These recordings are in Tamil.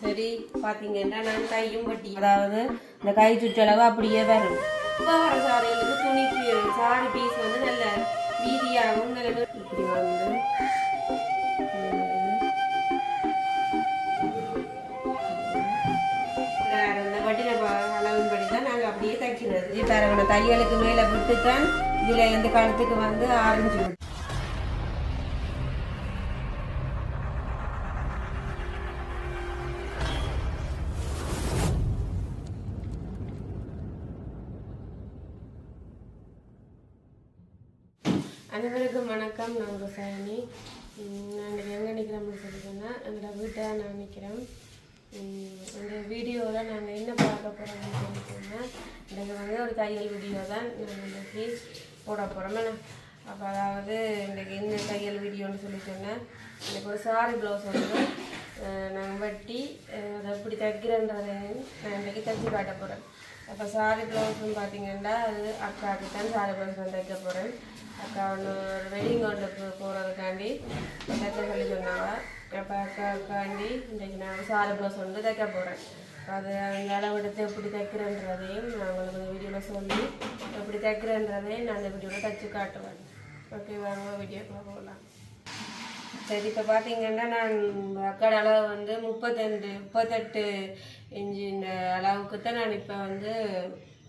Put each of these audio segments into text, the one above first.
சரி பார்த்தீங்கன்னா நான் கையும் வட்டி அதாவது இந்த கை சுற்றளவு அப்படியே வரும். வர சாரிகளுக்கு துணி சாரி பீஸ் வந்து நல்ல வீதியாகவும் நல்ல இப்படி வந்து இந்த வட்டின அளவின்படி தான் நாங்கள் அப்படியே தைக்கிறது. இப்போ தையலுக்கு மேலே விட்டு தான் இதில் இந்த காலத்துக்கு வந்து ஆரஞ்சு விட்டு அனைவருக்கும் வணக்கம். நான் ரோசாயினி. நாங்கள் எங்கே நிற்கிறோம்னு சொல்லிட்டோன்னா எங்களோட வீட்டை நான் நிற்கிறோம். இந்த வீடியோவில் நாங்கள் என்ன பார்க்க போகிறோம்னு சொல்லிட்டோன்னா இன்றைக்கு வந்து ஒரு தையல் வீடியோ தான் நாங்கள் இன்றைக்கி போட போகிறோம். அப்போ அதாவது இன்றைக்கி என்ன தையல் வீடியோன்னு சொல்லிட்டோன்னா இன்றைக்கி ஒரு சாரி ப்ளவுஸ் வந்து நாங்கள் வெட்டி அதை எப்படி தைக்கிறேன்றதையும் நான் இன்றைக்கி தைச்சி காட்ட போகிறேன். அப்போ சாரி ப்ளவுஸ்ன்னு பார்த்தீங்கன்னா அது அக்காவுக்கு தான் சாரி ப்ளவுஸ் நான் தைக்க போகிறேன். அக்கா ஒன்று ஒரு வெட்டிங் கவுண்டுக்கு போகிறதுக்காண்டி தைக்க சொல்லி சொன்னாங்க. அப்போ அக்காவுக்காண்டி இன்றைக்கி நான் சாரி ப்ளவுஸ் வந்து தைக்க போகிறேன். அது அந்த அளவெடுத்து எப்படி தைக்கிறேன்றதையும் நான் உங்களுக்கு வீடியோவில் சொல்லி எப்படி தைக்கிறேன்றதையும் நான் அந்த வீடியோவில் தைச்சி காட்டுவேன். ஓகே, வாங்க வீடியோக்குள்ள போகலாம். சரி, இப்போ பார்த்தீங்கன்னா நான் அக்காட அளவு வந்து 38 இன்ச்சு இந்த அளவுக்கு தான் நான் இப்போ வந்து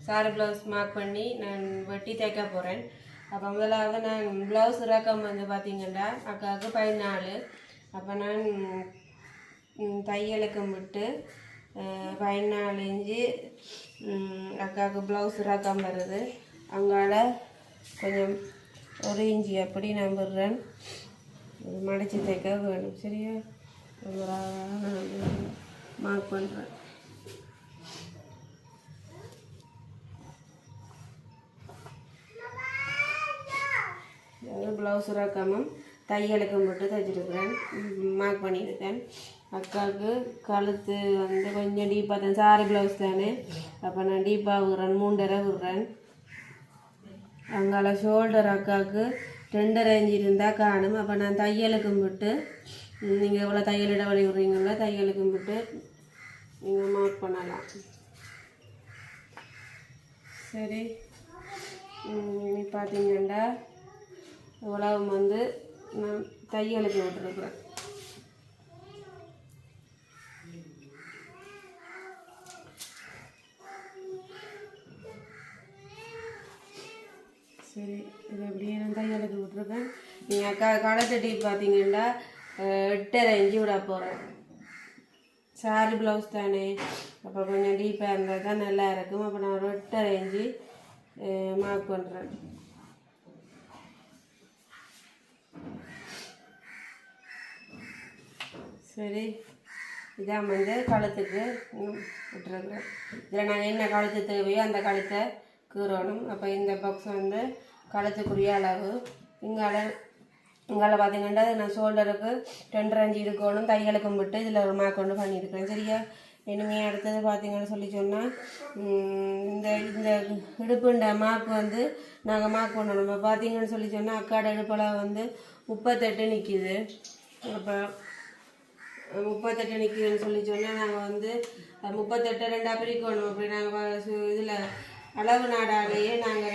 சாரி ப்ளவுஸ் மார்க் பண்ணி நான் வெட்டி தைக்க போகிறேன். அப்போ முதலாவது நான் ப்ளவுஸ் ரகம் வந்து பார்த்திங்கன்னா அக்காவுக்கு 14. அப்போ நான் தையலுக்கு விட்டு 14 இன்ச்சு அக்காவுக்கு ப்ளவுஸ் ரகம் வருது. அங்கால கொஞ்சம் 1 இன்ச்சு அப்படி நான் விடுறேன். மடித்து தைக்க வேணும். சரியா, மார்க் பண்ணுறேன். ப்ளவுஸ் ரக்கமும் தையலுக்கும் போட்டு தைச்சிருக்கிறேன், மார்க் பண்ணியிருக்கேன். அக்காவுக்கு கழுத்து வந்து கொஞ்சம் டீப்பாக தான், சாரி ப்ளவுஸ் தானே, அப்போ நான் டீப்பாக விடுறேன், 3.5 விடுறேன். அங்கால ஷோல்டர் அக்காவுக்கு 2.5 இன்ச்சு இருந்தால் காணும். அப்போ நான் தையலுக்கும் விட்டு நீங்கள் எவ்வளோ தையல் இடைவெளி விடுறீங்களோ தையலுக்கும் விட்டு நீங்கள் மார்க் பண்ணலாம். சரி, பார்த்தீங்கன்னா உலகம் வந்து நான் தையலுக்கு விட்டுருக்குறேன். சரி, இது அப்படியே நான் தையலுக்கு விட்டுருக்கேன். நீங்கள் களைத்தட்டி பார்த்தீங்கன்னா 8.5 இன்ச்சு விட போகிறேன். சாரி ப்ளவுஸ் தானே, அப்போ கொஞ்சம் டீப்பாக இருந்தால் தான் நல்லா இருக்கும். அப்போ நான் ஒரு 8.5 இன்ச்சு மார்க் பண்ணுறேன். சரி, இதான் வந்து கழுத்துக்கு விட்டுருக்குறேன். இதில் நாங்கள் என்ன கழுத்து தேவையோ அந்த கழுத்தை கீறணும். அப்போ இந்த பாக்ஸ் வந்து கழுத்துக்குரிய அளவு. இங்கால பார்த்தீங்கன்னா நான் ஷோல்டருக்கு 2.5 இன்ச்சு இருக்கணும். தையலுக்கும் விட்டு இதில் ஒரு மார்க் கொண்டு பண்ணியிருக்கிறேன். சரியா, இனிமேல் அடுத்தது பார்த்தீங்கன்னு சொல்லி சொன்னால் இந்த இந்த இடுப்புண்ட மார்க் வந்து நாங்கள் மார்க் பண்ணணும். இப்போ பார்த்தீங்கன்னு சொல்லி சொன்னால் அக்காட இடுப்பளவு வந்து 38 நிற்கிது. அப்போ 38 நிற்கிதுன்னு சொல்லி சொன்னால் நாங்கள் வந்து 38 2 பிரிக்கணும். அப்படி நாங்கள் இதில் அளவு நாடாலேயே நாங்கள்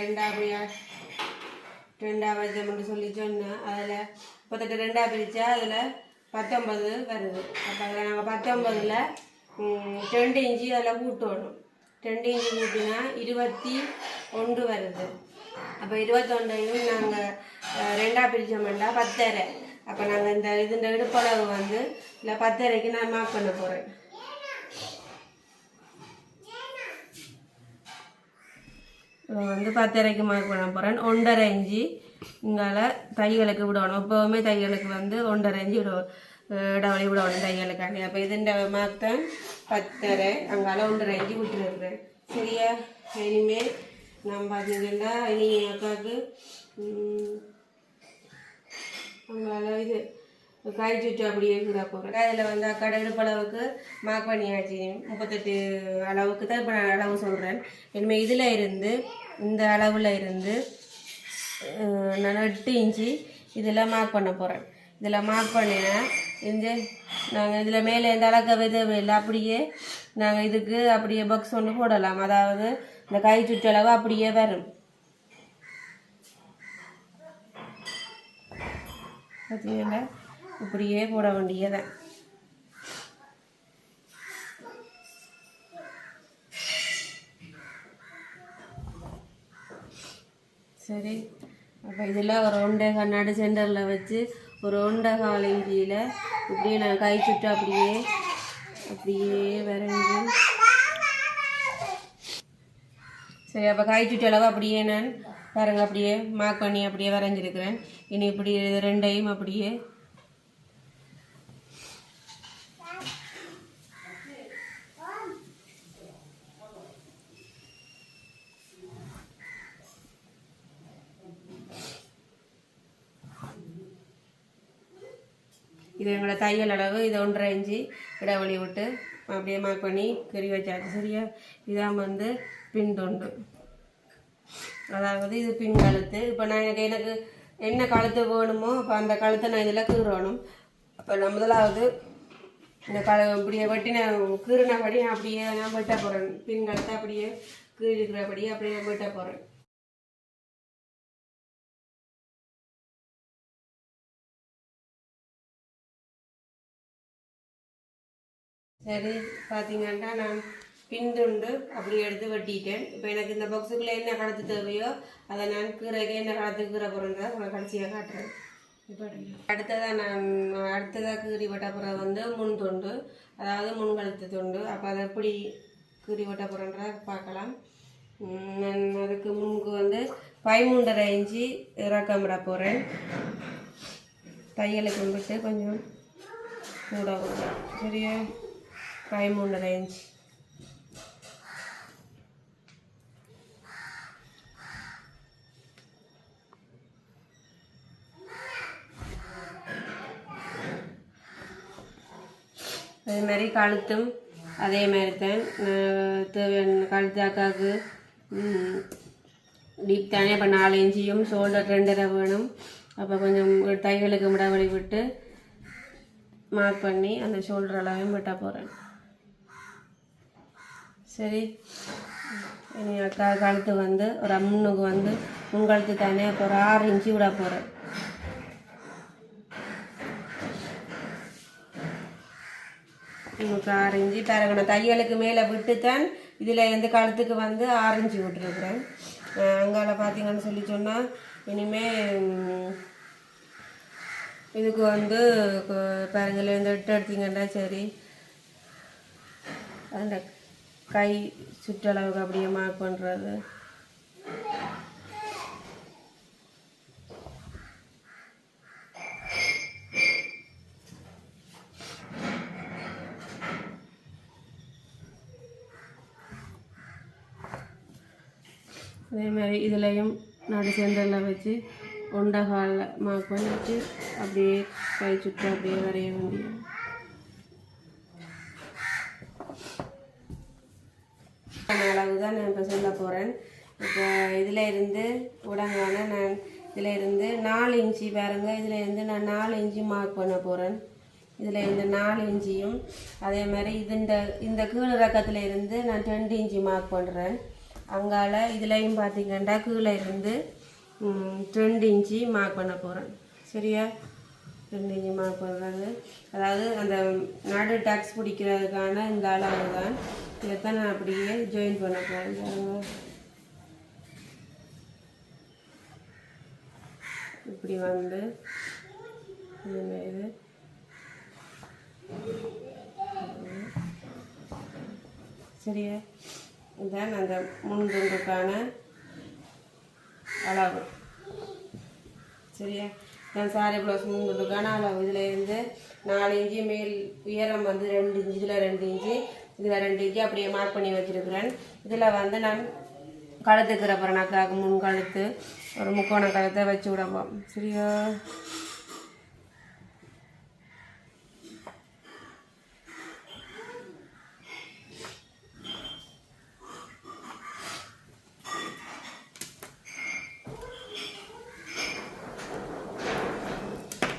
2 வைத்தோம்னு சொல்லி சொன்னோம். அதில் 38 2 பிரித்தா அதில் 19 வருது. அப்போ அதில் நாங்கள் 19ல் 2 இன்ச்சு அதில் கூட்டணும். 2 இன்ச்சு கூட்டினா 21 வருது. அப்போ 21ஐயும் நாங்கள் 2 பிரித்தோம்னா 10.5. அப்போ நாங்கள் இந்த இடுப்பளவு வந்து இல்லை 10.5க்கு நான் மார்க் பண்ண போகிறேன். வந்து 10.5க்கு மார்க் பண்ண போகிறேன். 1.5 இன்ச்சு இங்கால தையலுக்கு விடணும். எப்போவுமே தையலுக்கு வந்து 1.5 இன்ச்சு இடைவெளி விடணும் தையலுக்காண்டி. அப்போ இதுன்ற மார்க் தான் 10.5. அங்கால 1.5 இன்ச்சு விட்டுருக்குறேன். சரியா, இனிமேல் நான் பார்த்தீங்கன்னா இனி அக்காவுக்கு அவங்களால இது கை சுற்று அப்படியே கூட போகிறேன். அதில் வந்து அக்காட இடுப்பளவுக்கு மார்க் பண்ணியாச்சு. 38 அளவுக்கு தான் இப்போ நான் அளவு சொல்கிறேன். இனிமேல் இதில் இருந்து இந்த அளவில் இருந்து நான் 8 இன்ச்சு இதில் மார்க் பண்ண போகிறேன். இதில் மார்க் பண்ணினேன். இந்த நாங்கள் இதில் மேலே எந்த அளக்க தேவையில்லை, அப்படியே நாங்கள் இதுக்கு அப்படியே பாக்ஸ் ஒன்று போடலாம். அதாவது இந்த கை சுற்றளவு அப்படியே வரும். பார்த்தீங்கன்னா இப்படியே போட வேண்டியதான். சரி, அப்போ இதில் ஒரு ஒன்றை கண்ணாடி சென்டரில் வச்சு ஒரு 1.25 இஞ்சியில் இப்படியே நான் கை சுட்டு அப்படியே வரைஞ்சி. சரி, அப்போ கை சுட்டு அளவு அப்படியே நான் பாருங்க அப்படியே மார்க் பண்ணி அப்படியே வரைஞ்சிருக்கிறேன். இனி இப்படி ரெண்டையும் அப்படியே இது எங்களோட தையல் அளவு. இது 1.5 இன்ச்சு இடைவெளி விட்டு அப்படியே மார்க் பண்ணி கறி வச்சாச்சு. சரியா, இதான் வந்து பின் தொண்டு, அதாவது இது பின் கழுத்து. இப்போ நான் எனக்கு என்ன கழுத்து வேணுமோ அப்போ அந்த கழுத்தை நான் இதில் கீறணும். அப்போ நான் முதலாவது இந்த இப்படியே வெட்டின கீறினபடி அப்படியே நான் வெட்ட போகிறேன். பின் கழுத்தை அப்படியே கீறிக்கிறபடி அப்படியே வெட்ட போகிறேன். சரி, பார்த்தீங்கன்னா நான் பின்துண்டு அப்படி எடுத்து வெட்டிட்டேன். இப்போ எனக்கு இந்த பாக்ஸுக்குள்ளே என்ன கழுத்து தேவையோ அதை நான் கீரைக்கு என்ன கழுத்து கீரை போகிறேன்றதை உங்களை கடைசியாக காட்டுறேன். இப்போ அடுத்ததாக கீறி வெட்ட போகிறது வந்து முன் தொண்டு, அதாவது முன் கழுத்து தொண்டு. அப்போ அதை எப்படி கீறி வெட்ட போகிறேன்றதை பார்க்கலாம். நான் அதுக்கு முன்னுக்கு வந்து 13.5 இன்ச்சு இறக்கம் விட போகிறேன். தையலுக்கு வந்துட்டு கொஞ்சம் கூட விடுறேன். சரியா, 13.5 இன்ச்சு. அதே மாதிரி கழுத்தும் அதே மாதிரி தான் தேவையான கழுத்து அக்காவுக்கு டீப் தானே. இப்போ 4 இன்ச்சியும் ஷோல்டர் 2.5 வேணும். அப்போ கொஞ்சம் தைகளுக்கு இடைவெளி விட்டு மார்க் பண்ணி அந்த ஷோல்டர் அளவையும் வெட்ட போகிறேன். சரி, இனி அக்கா கழுத்து வந்து ஒரு முன்னுக்கு வந்து முன் கழுத்து தானே, அப்போ ஒரு 6 இன்ச்சு விட போகிறேன். இன்னுக்கு 6 இன்ச்சு தரங்க. தையலுக்கு மேலே விட்டுத்தான் இதில் இருந்து கழுத்துக்கு வந்து 6 இன்ச்சு விட்டுருக்குறேன். அங்கால பார்த்தீங்கன்னு சொல்லி சொன்னால் இனிமேல் இதுக்கு வந்து பாருங்கள் இந்த 8 எடுத்தீங்கன்னா சரி, அந்த கை சுற்றளவுக்கு அப்படியே மார்க் பண்ணுறது. அதே மாதிரி இதுலேயும் நடு சென்டரில் வச்சு 1.25 மார்க் பண்ணிட்டு அப்படியே கை சுற்று அப்படியே வரைய வேண்டியது. அளவு தான் நான் இப்போ சொல்ல போகிறேன். இப்போ இதில் இருந்து உடங்கான நான் இதில் இருந்து 4 இன்ச்சு பாருங்கள், இதில் இருந்து நான் 4 இன்ச்சு மார்க் பண்ண போகிறேன். இதில் இருந்து 4 இன்ச்சியும் அதே மாதிரி இந்த கீழ் ரக்கத்தில் இருந்து நான் 2 இன்ச்சு மார்க் பண்ணுறேன். அங்கால இதுலேயும் பார்த்தீங்கன்னா கீழே இருந்து 2 இன்ச்சு மார்க் பண்ண போகிறேன். சரியா, 2 இன்ச்சு மார்க் பண்ணுறது, அதாவது அந்த நடு டாக்ஸ் பிடிக்கிறதுக்கான இந்த அளவு தான். இதைத்தான் நான் அப்படியே ஜாயின் பண்ண போகிறேன். இப்படி வந்து இது சரியா, இதுதான் அந்த முன்துண்டுக்கான அளவு. சரியா, நான் சாரி ப்ளவுஸ் முன்துண்டுக்கான அளவு. இதில் இருந்து 4 இன்ச்சு மேல் உயரம் வந்து 2 இன்ச்சு, இதில் 2 இன்ச்சு, இதில் 2 இன்ச்சு அப்படியே மார்க் பண்ணி வச்சுருக்கிறேன். இதில் வந்து நான் கழுத்துக்கிற பிறனாக்காக முன் கழுத்து ஒரு முக்கோண கழுத்தை வச்சு விடப்போம். சரியா,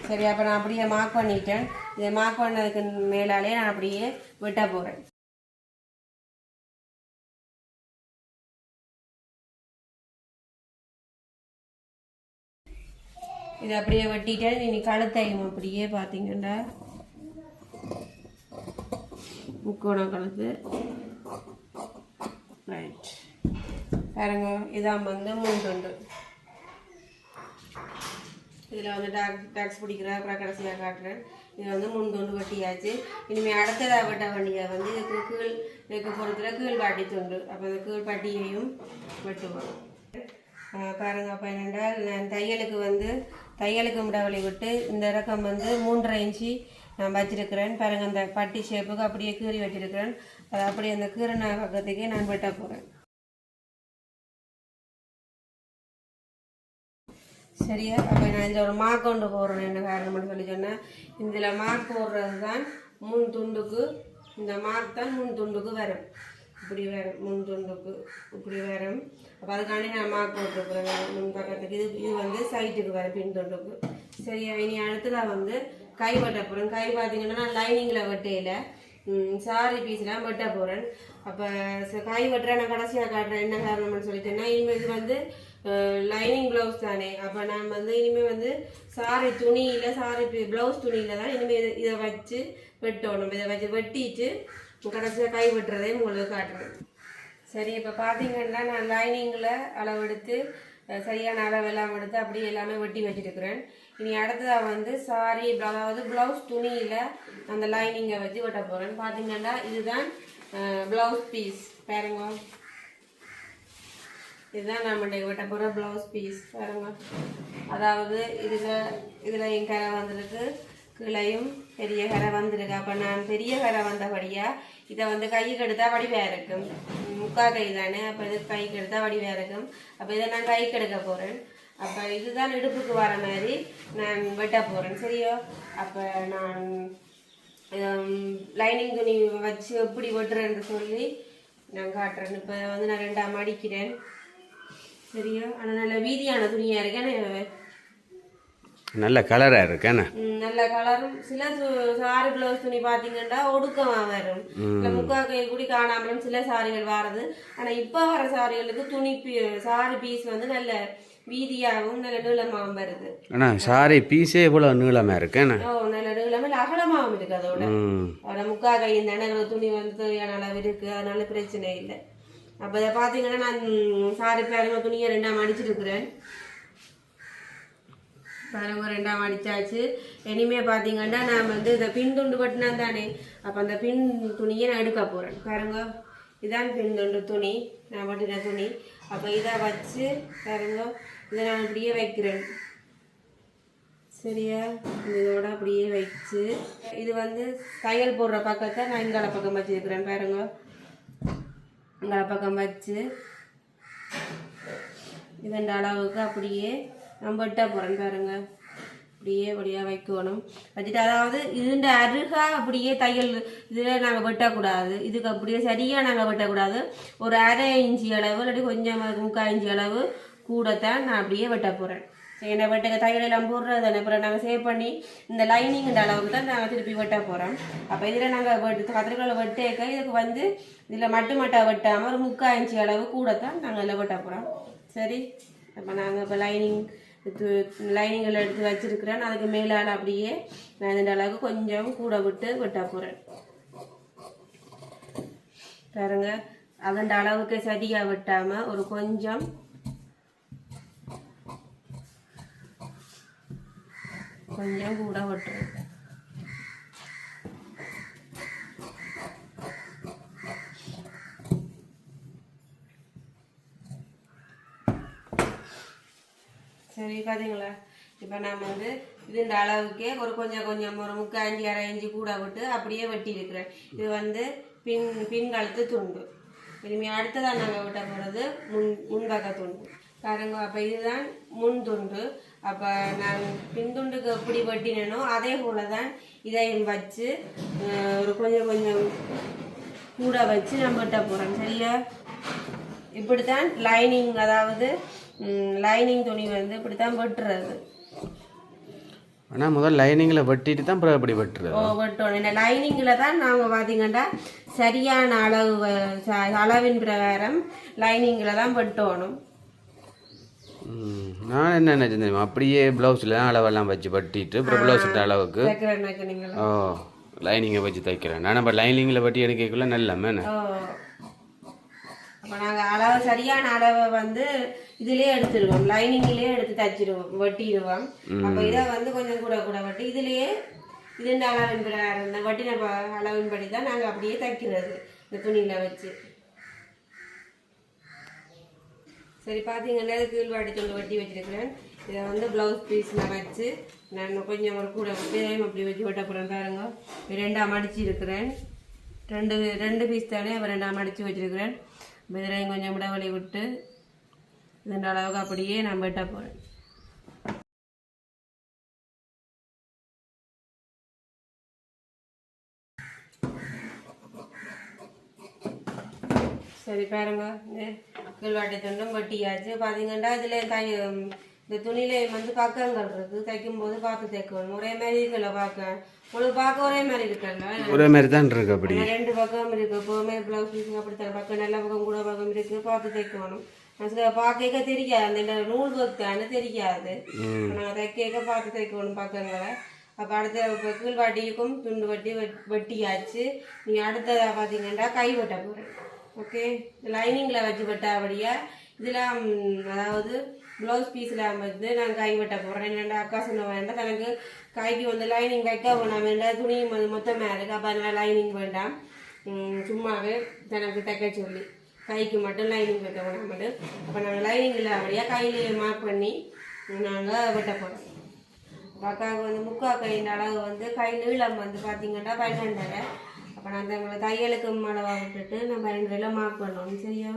சரி, அப்போ நான் அப்படியே மார்க் பண்ணிட்டேன். இதை மார்க் பண்ணதுக்கு மேலாலே நான் அப்படியே வெட்ட போகிறேன். இதை அப்படியே வெட்டிட்டேன். இனி கழுத்தையும் அப்படியே பார்த்தீங்கன்னா முக்கோணம் கழுத்து. ரைட் பாருங்க, இதான் வந்து 3 துண்டு. இதில் வந்து டாக்ஸ் பிடிக்கிற அப்புறம் கடைசியாக காட்டுறேன். இது வந்து 3 துண்டு வெட்டியாச்சு. இனிமேல் அடுத்ததாக வெட்ட வேண்டிய வந்து இதுக்கு பொறுத்தில் கீழ் பாட்டி துண்டு. அப்போ இந்த கீழ் பாட்டியையும் வெட்டுவோம். பாருங்க, அப்போ என்னென்றால் நான் தையலுக்கு முடவழி விட்டு இந்த இறக்கம் வந்து 3.5 இன்ச்சு நான் வச்சிருக்கிறேன். பாருங்க, அந்த பட்டி ஷேப்புக்கு அப்படியே கீறி வச்சிருக்கிறேன். அது அப்படியே அந்த கீறின பக்கத்துக்கே நான் வெட்ட போகிறேன். சரியா? அப்போ நான் இதில் ஒரு மார்க் கொண்டு போடுறேன். என்ன காரணம்னு சொல்லி சொன்னேன், இதில் மார்க் போடுறது தான் 3 துண்டுக்கு. இந்த மார்க் தான் 3 துண்டுக்கு வரும். இப்படி வரும் 3 துண்டுக்கு இப்படி வரும். அப்போ அதுக்காண்டி நான் மார்க் போட்டுருக்குறேன் முன் பக்கத்துக்கு. இது வந்து சைட்டுக்கு வரும் பின் துண்டுக்கு. சரியா? இனி அடுத்ததாக வந்து கை வெட்ட போகிறேன். கை பார்த்தீங்கன்னா நான் லைனிங்கில் வெட்டையில் சாரி பீஸ்லாம் வெட்ட போகிறேன். அப்போ கை வெட்டுறேன். நான் கடைசியாக காட்டுறேன் என்ன காரணம்னு சொல்லிட்டேன்னா, இனிமேல் இது வந்து லைனிங் ப்ளவுஸ் தானே. அப்போ நான் வந்து இனிமேல் வந்து சாரி துணியில் சாரி ப்ளவுஸ் துணியில் தான் இனிமேல் இதை வச்சு வெட்டணும். இதை வச்சு வெட்டிட்டு கடைசியாக கை வெட்டுறதையும் உங்களுக்கு காட்டுறேன். சரி, இப்போ பார்த்தீங்கன்னா நான் லைனிங்கில் அளவெடுத்து சரியான அளவெல்லாம் எடுத்து அப்படியே எல்லாமே வெட்டி வச்சுருக்கிறேன். இனி அடுத்ததாக வந்து சாரி அதாவது ப்ளவுஸ் துணியில் அந்த லைனிங்கை வச்சு வெட்ட போகிறேன். பார்த்தீங்கன்னா இதுதான் ப்ளவுஸ் பீஸ். பாருங்க, இதுதான் நம்ம வெட்ட போகிற ப்ளவுஸ் பீஸ். பாருங்க, அதாவது இதில் என் கரை வந்திருக்கு, கீழையும் பெரிய கரை வந்திருக்கு. அப்போ நான் பெரிய கரை வந்தபடியாக இதை வந்து கைக்கு எடுத்தால் வடிவாக இருக்கும். முக்கா கை தானே, அப்போ இது கைக்கு எடுத்தால் வடிவாக இருக்கும். அப்போ இதை நான் கைக்கு எடுக்க போகிறேன். அப்போ இதுதான் இடுப்புக்கு வர மாதிரி நான் வெட்ட போகிறேன். சரியோ? அப்போ நான் லைனிங் துணி வச்சு எப்படி வெட்டுறேன்னு சொல்லி நான் காட்டுறேன். இப்போ வந்து நான் 2ஆக மடிக்கிறேன். சரியா? ஆனால் நல்ல வீதியான துணியாக இருக்கேன், நல்ல கலராக இருக்கேண்ணே. நல்ல கலரும். சில சாரி ப்ளவுஸ் துணி பார்த்தீங்கன்னா ஒடுக்கமாக வரும், இல்லை முக்கா கை கூடி காணாமலும் சில சாரிகள் வர்றது. ஆனால் இப்போ வர சாரிகளுக்கு துணி சாரி பீஸ் வந்து நல்ல வீதியாகவும் நல்ல நீளமாகவும் வருது. ஆனால் சாரி பீஸே இவ்வளோ நீளமாக இருக்கேண்ணே. நல்ல நீளமாக இல்லை அகலமாகவும் இருக்குது. அதோட முக்கா கை இந்த துணி வந்து தேவையான அளவு இருக்குது, அதனால பிரச்சனை இல்லை. அப்போ இதை பார்த்தீங்கன்னா நான் சாரி பாருங்க துணியை 2ஆக மடிச்சிருக்கிறேன். பாருங்க 2ஆக மடிச்சாச்சு. இனிமே பார்த்தீங்கன்னா நான் வந்து இதை பின் துண்டு வெட்டினா தானே, அப்போ அந்த பின் துணியை நான் எடுக்க போகிறேன். பாருங்க, இதான் பின் துண்டு துணி, நான் வெட்டின துணி. அப்போ இதை வச்சு பாருங்க இதை நான் அப்படியே வைக்கிறேன். சரியா? இதோட அப்படியே வச்சு இது வந்து தையல் போடுற பக்கத்தை நான் இங்கால பக்கம் வச்சுருக்கிறேன். பாருங்க, இங்கால பக்கம் வச்சு இதன் அளவுக்கு அப்படியே நான் வெட்ட போகிறேன். பாருங்க, அப்படியே வழியாக வைக்கணும். வச்சுட்டு அதாவது இதுண்ட அருகா அப்படியே தையல் இதில் நாங்கள் வெட்டக்கூடாது. இதுக்கு அப்படியே சரியாக நாங்கள் வெட்டக்கூடாது. ஒரு 1/2 இன்ச்சு அளவு இல்லாட்டி கொஞ்சம் 3/4 இன்ச்சு அளவு கூடத்தான் நான் அப்படியே வெட்ட போகிறேன். சரி, என்ன வெட்டுக்க தையலெல்லாம் போடுறது தானே. அப்புறம் நாங்கள் சேவ் பண்ணி இந்த லைனிங்கிற அளவுக்கு தான் நாங்கள் திருப்பி வெட்ட போகிறோம். அப்போ இதில் நாங்கள் கத்திரிக்காய் வெட்டேக்க இதுக்கு வந்து இதில் மட்டா வெட்டாமல் ஒரு 3/4 இன்ச்சு அளவு கூடத்தான் நாங்கள் இதில் வெட்ட போகிறோம். சரி, அப்போ நாங்கள் இப்போ லைனிங்கில் எடுத்து வச்சிருக்கிறேன். அதுக்கு மேலால் அப்படியே நான் இந்த அளவுக்கு கொஞ்சம் கூட விட்டு வெட்ட போகிறேன். பாருங்க, அதன் அளவுக்கு சரியாக வெட்டாமல் ஒரு கொஞ்சம் கூட வெட்டுறேன். சரி, பார்த்தீங்களா? இப்போ நான் வந்து இது இந்த அளவுக்கே ஒரு கொஞ்சம் ஒரு 3/4 இன்ச்சு 1/2 இன்ச்சு கூட விட்டு அப்படியே வெட்டி இருக்கிறேன். இது வந்து பின் கழுத்து துண்டு. இனிமேல் அடுத்ததான் நாங்கள் வெட்ட போகிறது முன்பக்க துண்டு. பாருங்க, அப்போ இதுதான் முன் துண்டு. அப்போ நான் பின் துண்டுக்கு எப்படி வெட்டினேனோ அதே போல தான் இதையும் வச்சு ஒரு கொஞ்சம் கூட வச்சு நான் வெட்ட போகிறேன். சரியா? இப்படித்தான் லைனிங், அதாவது லைனிங் துணி வந்து இப்படித்தான் வெட்டுறது. ஆனால் முதல் லைனிங்கில் வெட்டிட்டு தான் அப்புறம் எப்படி வெட்டுறது? வெட்டணும். இந்த லைனிங்கில் தான் நாங்கள் பார்த்தீங்கன்னா சரியான அளவின் பிரகாரம் லைனிங்கில் தான் வெட்டணும். நான் என்ன நினைச்சேன் அப்படியே ப்ளவுஸில் அளவெல்லாம் வச்சு வெட்டிட்டு அப்புறம் ப்ளவுஸ் அளவுக்கு லைனிங்கை வச்சு தைக்கிறேன். நான் நம்ம லைனிங்கில் வெட்டி எடுக்கக்குள்ள நல்ல மேனே. அப்போ நாங்கள் அளவு சரியான அளவை வந்து இதுலேயே எடுத்துருவோம், லைனிங்லேயே எடுத்து தைச்சிடுவோம், வெட்டிடுவோம். அப்போ இதை வந்து கொஞ்சம் கூட கூட வெட்டி இதுலேயே இதுண்ட அளவின் பிரகாரம் இந்த வெட்டின அளவின்படி தான் நாங்கள் அப்படியே தைக்கிறது இந்த துணியில் வச்சு. சரி பார்த்தீங்கன்னா இது கீழ்வாடி துண்டு வெட்டி வச்சுருக்கிறேன். இதை வந்து ப்ளவுஸ் பீஸில் வச்சு நான் கொஞ்சம் ஒரு கூட விட்டு அப்படி வச்சு வெட்ட போகிறேன். பாருங்க, ரெண்டாக மடிச்சு இருக்கிறேன். ரெண்டு பீஸ் தானே அப்போ ரெண்டாக மடித்து வச்சுருக்கிறேன். இதிலையும் கொஞ்சம் விடவழி விட்டு இதன் அளவுக்கு அப்படியே நான் வெட்ட போகிறேன். சரி பாருங்க, இந்த கீழ்வாட்டி துண்டும் வெட்டியாச்சு. பார்த்தீங்கன்னா இதில் இந்த துணியில வந்து பக்கங்கள் இருக்குது, தைக்கும்போது பார்த்து தைக்கணும். ஒரே மாதிரி இருக்குல்ல பார்க்க, உங்களுக்கு பார்க்க ஒரே மாதிரி இருக்குல்ல, ஒரே மாதிரி தான் இருக்கு. அப்படி 2 பக்கம் இருக்குது. எப்போவுமே ப்ளவுஸ் பீஸுங்க அப்படித்தான் பக்கம் நல்ல பக்கம் கூட பக்கம் இருக்குது, பார்த்து தைக்கணும். பார்க்க தெரியாது, அந்த நூல் ஒர்க்கானு தெரியாது. நாங்கள் தைக்க பார்த்து தைக்கணும் பக்கங்களை. அப்போ அடுத்த இப்போ கீழ்வாட்டிக்கும் துண்டு வெட்டியாச்சு. நீங்கள் அடுத்ததாக பார்த்தீங்கன்னா கை வெட்ட போகிறேன். ஓகே, லைனிங்கில் வச்சு வெட்டாபடியா இதில் அதாவது ப்ளவுஸ் பீஸில் வந்து நான் கை வெட்ட போடுறேன். என்னென்ன அக்கா சொன்ன வேண்டாம், எனக்கு கைக்கு வந்து லைனிங் வைக்க வேணாம், வேண்டாம் துணியும் வந்து மொத்தமாக இருக்குது. அப்போ அதனால் லைனிங் வேண்டாம், சும்மாவே எனக்கு தைக்க சொல்லி கைக்கு மட்டும் லைனிங் வைக்க வேணாம் மட்டும். அப்போ நாங்கள் லைனிங் இல்லாமடியா கையிலேயே மார்க் பண்ணி நாங்கள் வெட்ட போகிறோம். அக்காவுக்கு வந்து முக்கா கையின் அளவு வந்து கை நீளம் வந்து பார்த்தீங்கன்னா 12.5. அப்போ நான் அந்த தையலுக்கு அளவாக விட்டுட்டு நான் 12 மார்க் பண்ணணும். சரியா?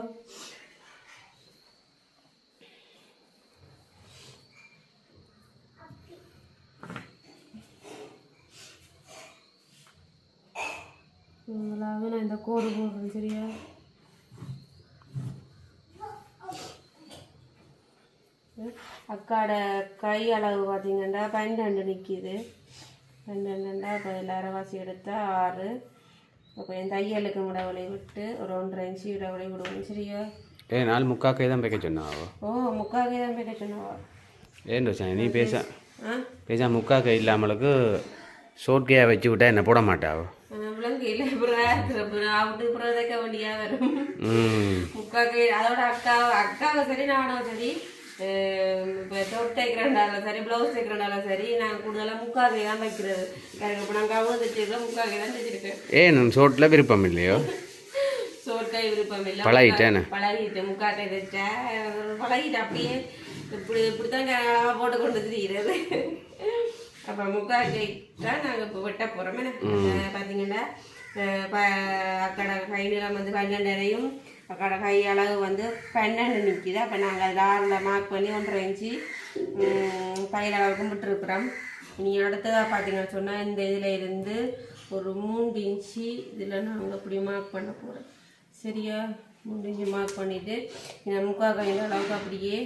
முதலாவது நான் இந்த கோடு போடுறேன். சரியா? அக்காட கை அளவு பார்த்தீங்கன்னா 12 நிற்கிது. 12 இப்போ அரைவாசி எடுத்தால் 6. அப்போ என் தையலுக்கு விடவளை விட்டு ஒரு 1.5 இன்ச்சு விடவளை விடுவோம். சரியா? 4 முக்கால் கை தான் வைக்க சொன்னாவோ? முக்கால் கை தான் வைக்க சொன்னாவோ? நீ பேச முக்கால் கை இல்லாமலுக்கு ஷோர்ட் கையை வச்சு விட்டா என்ன போட மாட்டாவோ? விலங்கு இல்லை, அவுட்டு அப்புறம் தைக்க வேண்டியா வரும். முக்கால் கை அதோட அக்காவை சரி நானும் சரி இப்போ தொட்டு தைக்கிறண்டாலும் சரி ப்ளவுஸ் தைக்கிறண்டாலும் சரி நான் கூடுதலாக முக்கால் கை தான் தைக்கிறது. இப்போ நான் கவுன் தைச்சிருக்கேன், முக்கால் கை தான் தைச்சிருக்கேன். நான் ஷோர்ட்டில் விருப்பம் இல்லையோ? ஷோர்ட் கை விருப்பம் இல்லை, பழகிட்டேன். முக்கால் கை தைச்சேன், பழகிட்டேன். அப்படியே இப்படித்தான் போட்டு கொண்டு தெரிகிறது. அப்போ முக்கால் கை தான் நாங்கள் இப்போ வெட்ட போகிறோம். பார்த்தீங்கன்னா அக்கடை கை நிலம் வந்து 12.5, அக்கடை கை அளவு வந்து 12 நிற்கிது. அப்போ நாங்கள் அதில் 6 மார்க் பண்ணி 1.5 இன்ச்சு தையல் அளவுக்கு விட்டுருக்குறோம். இனி அடுத்ததாக பார்த்தீங்கன்னு சொன்னால் இந்த இதில் இருந்து ஒரு 3 இன்ச்சு இதில் நாங்கள் அப்படி மார்க் பண்ண போகிறோம். சரியா? 3 இன்ச்சு மார்க் பண்ணிவிட்டு இந்த முக்கால் கையில் அளவுக்கு அப்படியே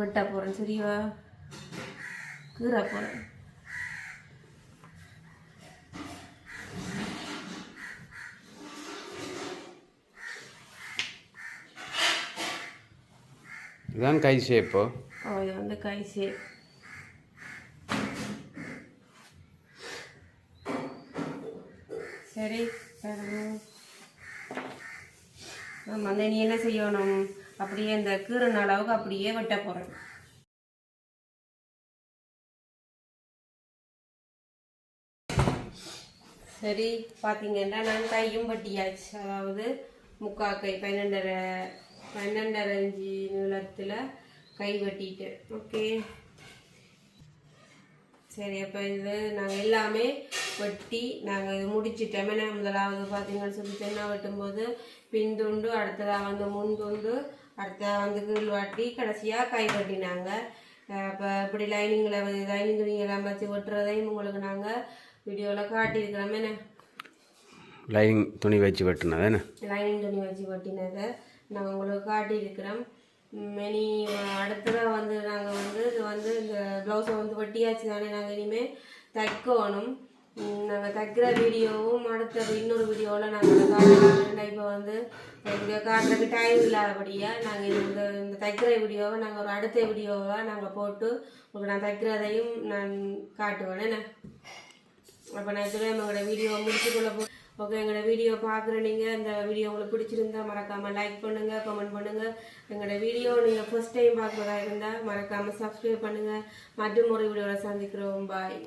வெட்ட போகிறேன். சரியா? கீரை போகிறேன். இதுதான் கை ஷேப்போ? இது வந்து கை ஷேப். சரி, ஆமாம், அந்த நீ என்ன செய்யணும், அப்படியே இந்த கீரன் அளவுக்கு அப்படியே வெட்ட போகிறேன். சரி பார்த்தீங்கன்னா நான் கையும் வெட்டியாச்சு. அதாவது முக்கால் கை 12.5 இன்ச்சு நீளத்தில் கை வெட்டிட்டேன். ஓகே, சரி. அப்போ இது நாங்கள் எல்லாமே வெட்டி நாங்கள் இது முடிச்சிட்டோம். ஏன்னா முதலாவது பார்த்தீங்கன்னு சொல்லி தென்னை வெட்டும்போது பின் துண்டு, அடுத்ததாக வந்து முன் துண்டு, அடுத்ததாக வந்து கீழ் வாட்டி, கடைசியாக கை வெட்டினாங்க. இப்போ இப்படி லைனிங் துணியெல்லாம் வச்சு வெட்டுறதையும் உங்களுக்கு நாங்கள் வீடியோவில் காட்டியிருக்கிறோம். என்ன லைனிங் துணி வச்சு வெட்டினது, லைனிங் துணி வச்சு வெட்டினதை நாங்கள் உங்களுக்கு காட்டியிருக்கிறோம். இனி அடுத்ததாக வந்து நாங்கள் வந்து இது வந்து இந்த ப்ளவுஸை வந்து வெட்டியாச்சு தானே நாங்கள் இனிமேல் தைக்கணும். நாங்கள் தைக்கிற வீடியோவும் அடுத்தது இன்னொரு வீடியோவில் நாங்கள் காட்டுறோம். இப்போ வந்து எங்கள் காட்டுறதுக்கு டைம் இல்லாதபடியாக நாங்கள் இந்த தைக்கிற வீடியோவை நாங்கள் ஒரு அடுத்த வீடியோவாக நாங்கள் போட்டு உங்களுக்கு நான் தைக்கிறதையும் நான் காட்டுவேன். என்ன அப்போ நான் இதுவே எங்களோட வீடியோ முடிச்சுக்கொள்ள ஓகே. எங்களோட வீடியோ பார்க்குற நீங்கள் இந்த வீடியோ உங்களுக்கு பிடிச்சிருந்தா மறக்காமல் லைக் பண்ணுங்கள், கமெண்ட் பண்ணுங்கள். எங்களோட வீடியோ நீங்கள் ஃபர்ஸ்ட் டைம் பார்க்குறதா இருந்தால் மறக்காமல் சப்ஸ்கிரைப் பண்ணுங்கள். மற்றும் ஒரு வீடியோவில் சந்திக்கிறோம். பாய்.